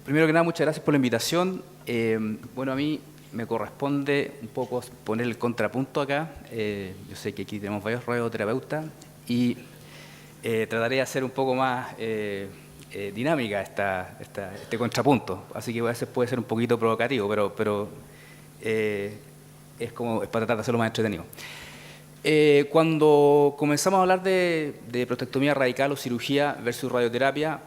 Primero que nada, muchas gracias por la invitación. Bueno, a mí me corresponde un poco poner el contrapunto acá. Yo sé que aquí tenemos varios radioterapeutas y trataré de hacer un poco más dinámica este contrapunto. Así que a veces puede ser un poquito provocativo, pero es para tratar de hacerlo más entretenido. Cuando comenzamos a hablar de prostatectomía radical o cirugía versus radioterapia,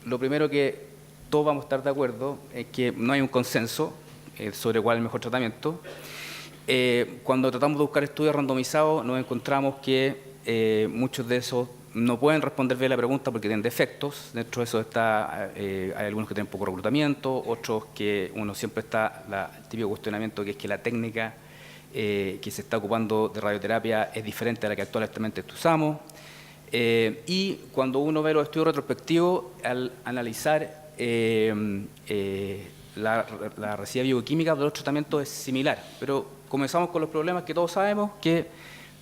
lo primero que todos vamos a estar de acuerdo es que no hay un consenso sobre cuál es el mejor tratamiento. Cuando tratamos de buscar estudios randomizados, nos encontramos que muchos de esos no pueden responder bien la pregunta porque tienen defectos. Dentro de eso hay algunos que tienen poco reclutamiento, otros que uno siempre está el típico cuestionamiento que es que la técnica que se está ocupando de radioterapia es diferente a la que actualmente usamos. Y cuando uno ve los estudios retrospectivos, al analizar la residual bioquímica de los tratamientos es similar, pero comenzamos con los problemas que todos sabemos, que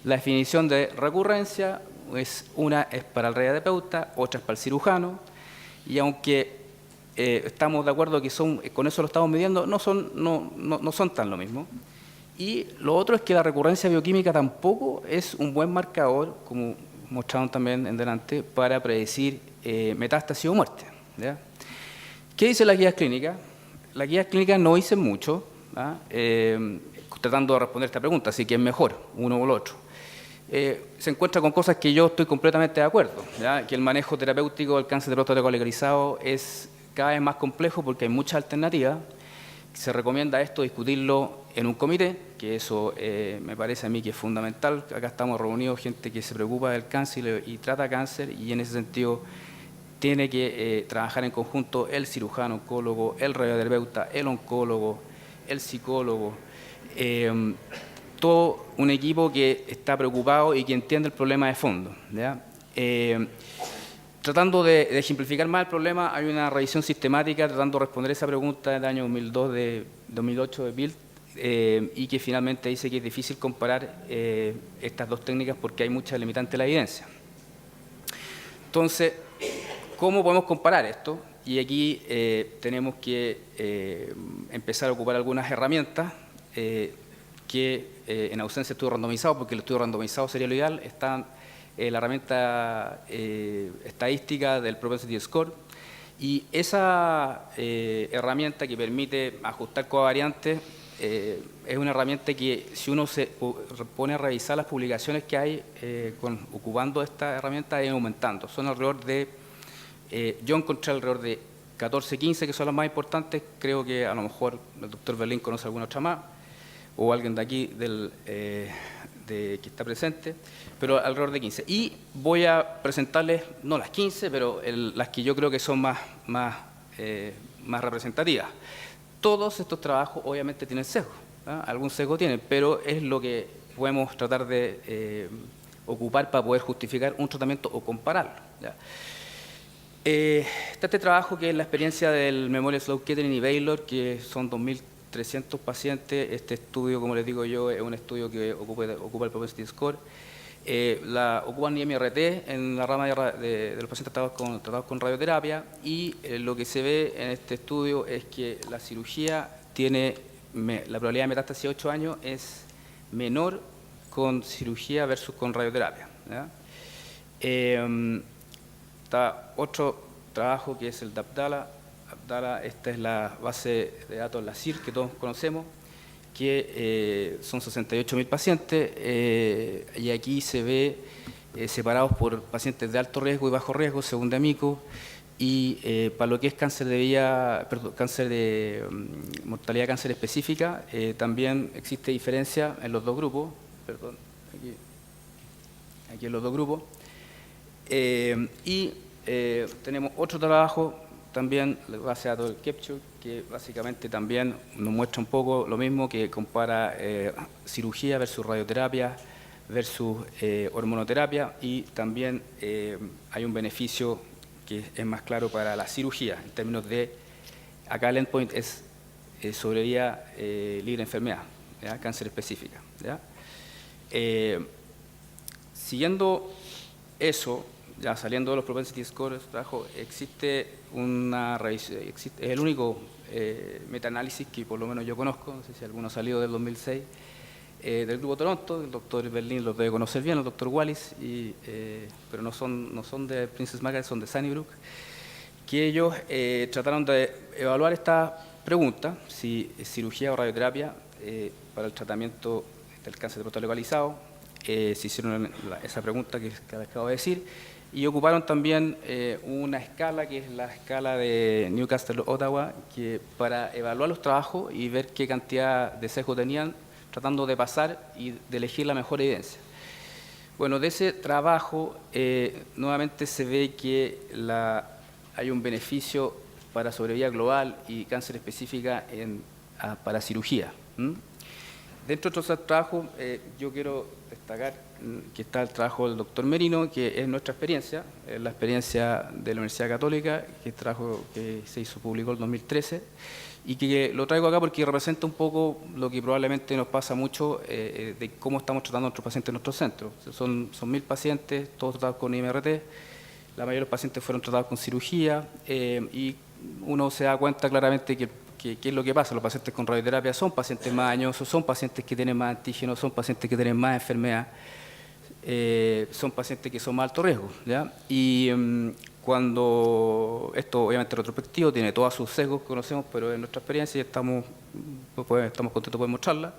la definición de recurrencia una es para el radioterapeuta, otra es para el cirujano, y aunque estamos de acuerdo que con eso lo estamos midiendo, no son tan lo mismo. Y lo otro es que la recurrencia bioquímica tampoco es un buen marcador, como mostraron también en delante, para predecir metástasis o muerte, ¿ya? ¿Qué dice la guía clínica? La guía clínica no dice mucho, tratando de responder esta pregunta, así que es mejor uno o el otro. Se encuentra con cosas que yo estoy completamente de acuerdo, ¿ya? Que el manejo terapéutico del cáncer de próstata colorectalizado es cada vez más complejo porque hay muchas alternativas. Se recomienda esto discutirlo en un comité, que eso me parece a mí que es fundamental. Acá estamos reunidos gente que se preocupa del cáncer y trata cáncer, y en ese sentido tiene que trabajar en conjunto el cirujano oncólogo, el radioterapeuta, el oncólogo, el psicólogo, todo un equipo que está preocupado y que entiende el problema de fondo, ¿ya? Tratando de ejemplificar más el problema, hay una revisión sistemática tratando de responder esa pregunta del año 2008 de Bild, y que finalmente dice que es difícil comparar estas dos técnicas porque hay mucha limitante en la evidencia. Entonces, ¿cómo podemos comparar esto? Y aquí tenemos que empezar a ocupar algunas herramientas que en ausencia de estudio randomizado, porque el estudio randomizado sería lo ideal, están la herramienta estadística del Propensity Score, y esa herramienta que permite ajustar covariantes es una herramienta que, si uno se pone a revisar las publicaciones que hay ocupando esta herramienta, van aumentando. Son alrededor de, yo encontré alrededor de 14, 15 que son las más importantes. Creo que a lo mejor el doctor Berlín conoce alguna otra más, o alguien de aquí que está presente, pero alrededor de 15. Y voy a presentarles, no las 15, pero las que yo creo que son más representativas. Todos estos trabajos obviamente tienen sesgo, ¿ah? Algún sesgo tienen, pero es lo que podemos tratar de ocupar para poder justificar un tratamiento o compararlo, ¿ya? Está este trabajo que es la experiencia del Memorial Sloan Kettering y Baylor, que son 2.300 pacientes. Este estudio, como les digo yo, es un estudio que ocupa el Propensity Score. Ocupan IMRT en la rama de los pacientes tratados con radioterapia, y lo que se ve en este estudio es que la cirugía tiene, la probabilidad de metástasis a 8 años es menor con cirugía versus con radioterapia, ¿ya? Está otro trabajo que es el de Abdala. Esta es la base de datos, la CIR, que todos conocemos, que son 68.000 pacientes, y aquí se ve separados por pacientes de alto riesgo y bajo riesgo, según D'Amico, y para lo que es cáncer de mortalidad de cáncer específica, también existe diferencia en los dos grupos, aquí en los dos grupos, y tenemos otro trabajo también, la base de datos del Capture, que básicamente también nos muestra un poco lo mismo, que compara cirugía versus radioterapia versus hormonoterapia, y también hay un beneficio que es más claro para la cirugía, en términos de, acá el endpoint es sobrevida libre de enfermedad, ¿ya? Cáncer específica, ¿ya? Siguiendo eso, ya saliendo de los propensity scores, existe una revisión, es el único metaanálisis que por lo menos yo conozco, no sé si alguno ha salido del 2006, del Grupo Toronto. El doctor Berlin los debe conocer bien, el doctor Wallis, pero no son de Princess Margaret, son de Sunnybrook, que ellos trataron de evaluar esta pregunta, si cirugía o radioterapia para el tratamiento del cáncer de próstata localizado. Se hicieron esa pregunta que acabo de decir, y ocuparon también una escala que es la escala de Newcastle-Ottawa, que para evaluar los trabajos y ver qué cantidad de sesgo tenían, tratando de pasar y de elegir la mejor evidencia. Bueno, de ese trabajo nuevamente se ve que hay un beneficio para sobrevida global y cáncer específica para cirugía. Dentro de estos trabajos, yo quiero destacar que está el trabajo del doctor Merino, que es nuestra experiencia, la experiencia de la Universidad Católica, que es trabajo que se publicó en 2013, y que lo traigo acá porque representa un poco lo que probablemente nos pasa mucho de cómo estamos tratando a nuestros pacientes en nuestros centros. Son 1000 pacientes, todos tratados con IMRT, la mayoría de los pacientes fueron tratados con cirugía, y uno se da cuenta claramente que ¿qué es lo que pasa? Los pacientes con radioterapia son pacientes más añosos, son pacientes que tienen más antígenos, son pacientes que tienen más enfermedad, son pacientes que son más alto riesgo, ¿ya? Y cuando esto obviamente retrospectivo tiene todos sus sesgos que conocemos, pero en nuestra experiencia estamos contentos de poder mostrarla.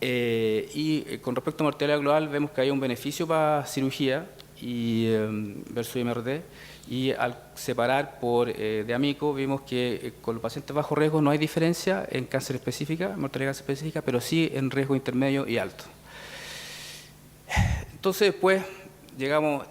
Y con respecto a mortalidad global vemos que hay un beneficio para cirugía versus IMRT, y al separar de amigo vimos que con los pacientes bajo riesgo no hay diferencia en cáncer específica, mortalidad cáncer específica, pero sí en riesgo intermedio y alto. Entonces después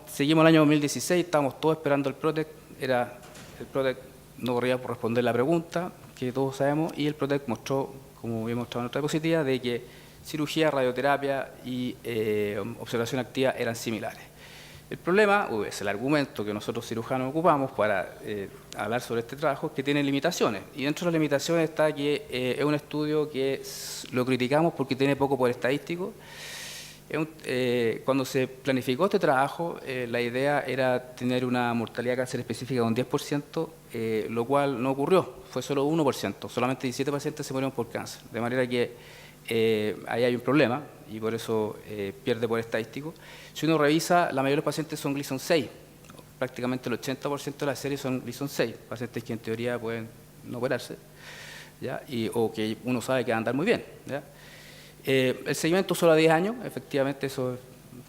seguimos el año 2016, estábamos todos esperando el PROTECT, el PROTECT no corría por responder la pregunta, que todos sabemos, y el PROTECT mostró, como había mostrado en otra diapositiva, de que cirugía, radioterapia y observación activa eran similares. El problema, es el argumento que nosotros cirujanos ocupamos para hablar sobre este trabajo, es que tiene limitaciones. Y dentro de las limitaciones está que es un estudio que lo criticamos porque tiene poco poder estadístico. Cuando se planificó este trabajo, la idea era tener una mortalidad de cáncer específica de un 10%, lo cual no ocurrió, fue solo 1%, solamente 17 pacientes se murieron por cáncer, de manera que ahí hay un problema y por eso pierde poder estadístico. Si uno revisa, la mayoría de los pacientes son Gleason 6, prácticamente el 80% de la serie son Gleason 6, pacientes que en teoría pueden no operarse, ¿ya? O que uno sabe que van a andar muy bien, ¿ya? El seguimiento solo a 10 años, efectivamente eso,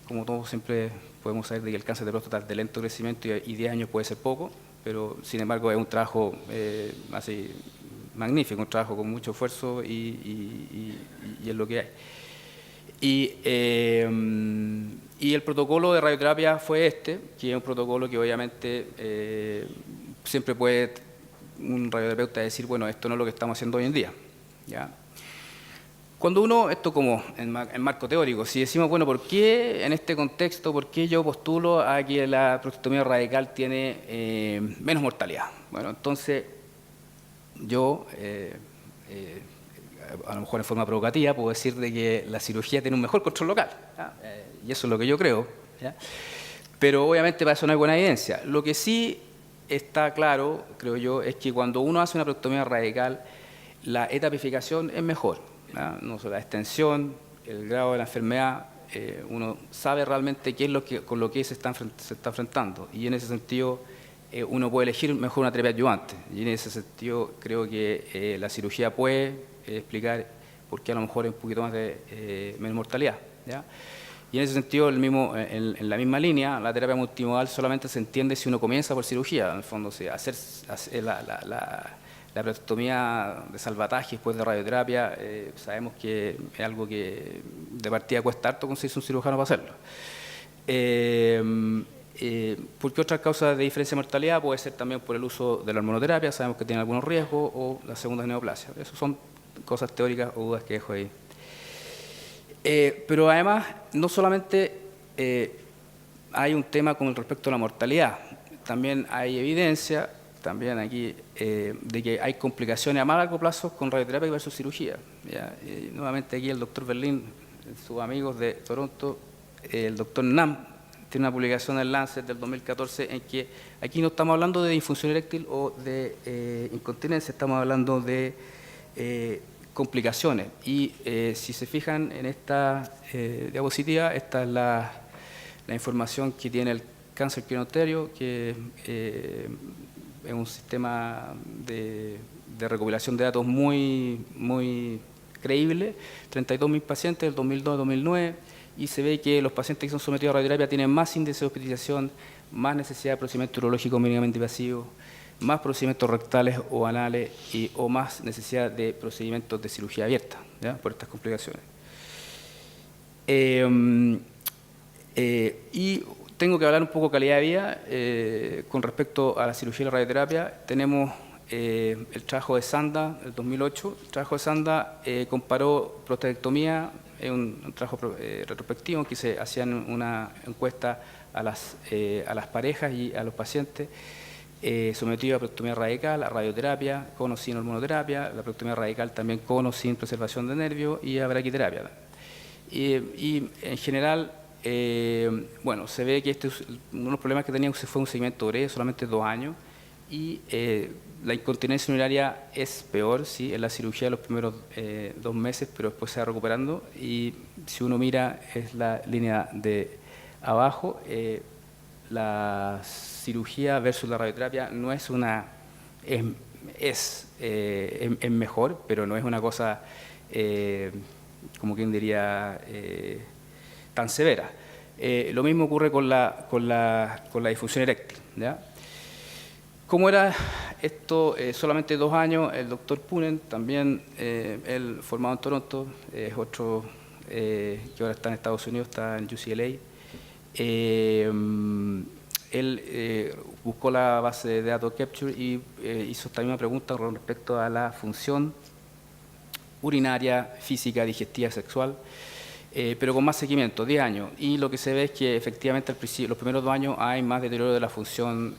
como todos siempre podemos saber de que el cáncer de próstata es de lento crecimiento y 10 años puede ser poco, pero sin embargo es un trabajo así magnífico, un trabajo con mucho esfuerzo y es lo que hay. Y el protocolo de radioterapia fue que es un protocolo que obviamente siempre puede un radioterapeuta decir, bueno, esto no es lo que estamos haciendo hoy en día, ¿ya? Cuando uno, esto como en marco teórico, si decimos, bueno, ¿por qué en este contexto, por qué yo postulo a que la prostatectomía radical tiene menos mortalidad? Bueno, entonces yo, a lo mejor en forma provocativa, puedo decir de que la cirugía tiene un mejor control local, y eso es lo que yo creo, ¿ya? Pero obviamente para eso no hay buena evidencia. Lo que sí está claro, creo yo, es que cuando uno hace una prostatectomía radical, la etapificación es mejor. No solo la extensión, el grado de la enfermedad, uno sabe realmente qué es con lo que se está enfrentando, y en ese sentido uno puede elegir mejor una terapia adyuvante, y en ese sentido creo que la cirugía puede explicar por qué a lo mejor hay un poquito más de menos mortalidad, ¿ya? Y en ese sentido, en la misma línea, la terapia multimodal solamente se entiende si uno comienza por cirugía, en el fondo, hacer la prostatectomía de salvataje después de radioterapia, sabemos que es algo que de partida cuesta harto conseguirse un cirujano para hacerlo. ¿Por qué otras causas de diferencia de mortalidad? Puede ser también por el uso de la hormonoterapia, sabemos que tiene algunos riesgos, o la segunda neoplasia. Esas son cosas teóricas o dudas que dejo ahí. Pero además, no solamente hay un tema con respecto a la mortalidad, también hay evidencia también aquí de que hay complicaciones a más largo plazo con radioterapia versus cirugía, ¿ya? Nuevamente aquí el doctor Berlin, sus amigos de Toronto, el doctor Nam, tiene una publicación en Lancet del 2014 en que aquí no estamos hablando de disfunción eréctil o de incontinencia, estamos hablando de complicaciones. Y si se fijan en esta diapositiva, esta es la información que tiene el cáncer quirinoterio, que es un sistema de recopilación de datos muy creíble, 32.000 pacientes del 2002 2009, y se ve que los pacientes que son sometidos a radioterapia tienen más índice de hospitalización, más necesidad de procedimiento urológico mínimamente invasivo, más procedimientos rectales o anales o más necesidad de procedimientos de cirugía abierta, ¿ya? Por estas complicaciones. Y tengo que hablar un poco de calidad de vida con respecto a la cirugía y la radioterapia. Tenemos el trabajo de Sanda, del 2008. El trabajo de Sanda comparó prostatectomía, un trabajo retrospectivo en que se hacían una encuesta a las parejas y a los pacientes sometidos a prostatectomía radical, a radioterapia, con o sin hormonoterapia, la prostatectomía radical también con o sin preservación de nervios y a braquiterapia. Y en general, bueno, se ve que uno de los problemas que tenía fue un seguimiento breve, solamente 2 años, y la incontinencia urinaria es peor, ¿sí? En la cirugía de los primeros 2 meses, pero después se va recuperando, y si uno mira, es la línea de abajo, la cirugía versus la radioterapia no es es mejor, pero no es una cosa, como quien diría, tan severa. Lo mismo ocurre con la disfunción eréctil, ¿ya? ¿Cómo era esto? Solamente 2 años, el doctor Punen, también él formado en Toronto, es otro que ahora está en Estados Unidos, está en UCLA. Él buscó la base de datos Capture y hizo esta misma pregunta con respecto a la función urinaria, física, digestiva, sexual, pero con más seguimiento, 10 años. Y lo que se ve es que efectivamente al principio, los primeros 2 años hay más deterioro de la función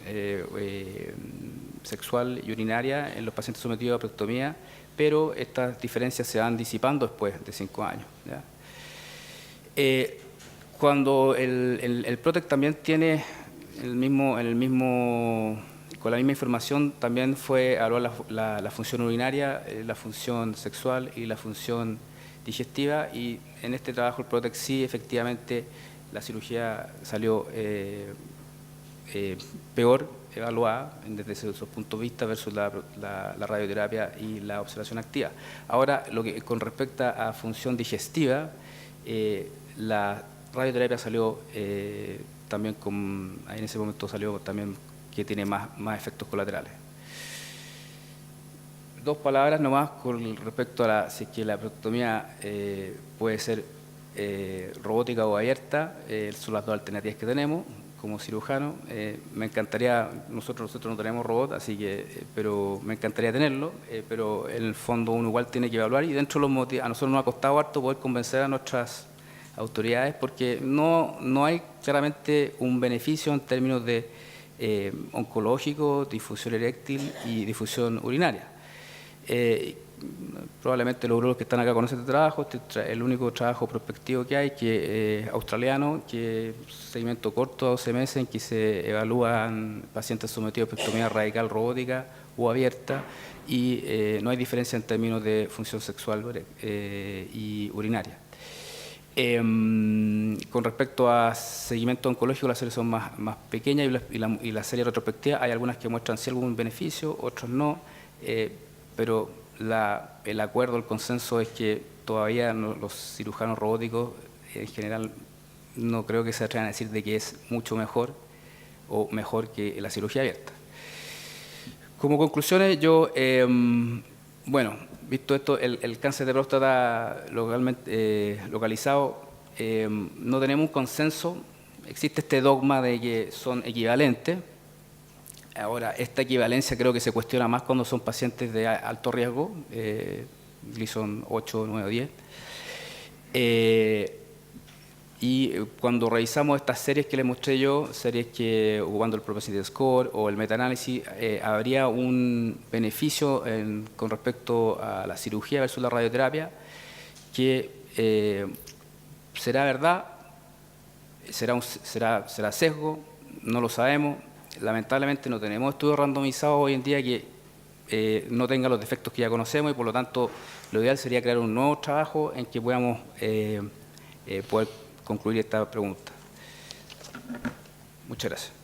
sexual y urinaria en los pacientes sometidos a prostatectomía, pero estas diferencias se van disipando después de 5 años, ¿ya? Cuando el PROTECT también tiene con la misma información, también fue evaluar la función urinaria, la función sexual y la función digestiva, y en este trabajo el PROTECT sí, efectivamente, la cirugía salió peor evaluada desde esos puntos de vista versus la radioterapia y la observación activa. Ahora, con respecto a función digestiva, la radioterapia salió también en ese momento salió también que tiene más efectos colaterales. 2 palabras nomás con respecto a si es que la prostatectomía puede ser robótica o abierta. Son las 2 alternativas que tenemos como cirujano. Me encantaría, nosotros no tenemos robot, así que, pero me encantaría tenerlo, pero en el fondo uno igual tiene que evaluar, y dentro de los motivos, a nosotros nos ha costado harto poder convencer a nuestras autoridades, porque no hay claramente un beneficio en términos de oncológico, difusión eréctil y difusión urinaria. Probablemente los urólogos que están acá conocen este trabajo, el único trabajo prospectivo que hay, que australiano, que es seguimiento corto a 12 meses, en que se evalúan pacientes sometidos a prostatectomía radical robótica o abierta, y no hay diferencia en términos de función sexual y urinaria. Con respecto a seguimiento oncológico, las series son más pequeñas, y la serie retrospectiva hay algunas que muestran sí algún beneficio, otros no, pero el acuerdo, el consenso es que todavía los cirujanos robóticos en general no creo que se atrevan a decir de que es mucho mejor o mejor que la cirugía abierta. Como conclusiones, yo, bueno, visto esto, el cáncer de próstata localizado, no tenemos un consenso. Existe este dogma de que son equivalentes. Ahora, esta equivalencia creo que se cuestiona más cuando son pacientes de alto riesgo, Gleason 8, 9 o 10. Y cuando revisamos estas series que les mostré yo, series que ocupando el Propensity Score o el metaanálisis, habría un beneficio con respecto a la cirugía versus la radioterapia, que será verdad, ¿Será sesgo? No lo sabemos. Lamentablemente no tenemos estudios randomizados hoy en día que no tengan los defectos que ya conocemos y por lo tanto lo ideal sería crear un nuevo trabajo en que podamos poder concluir esta pregunta. Muchas gracias.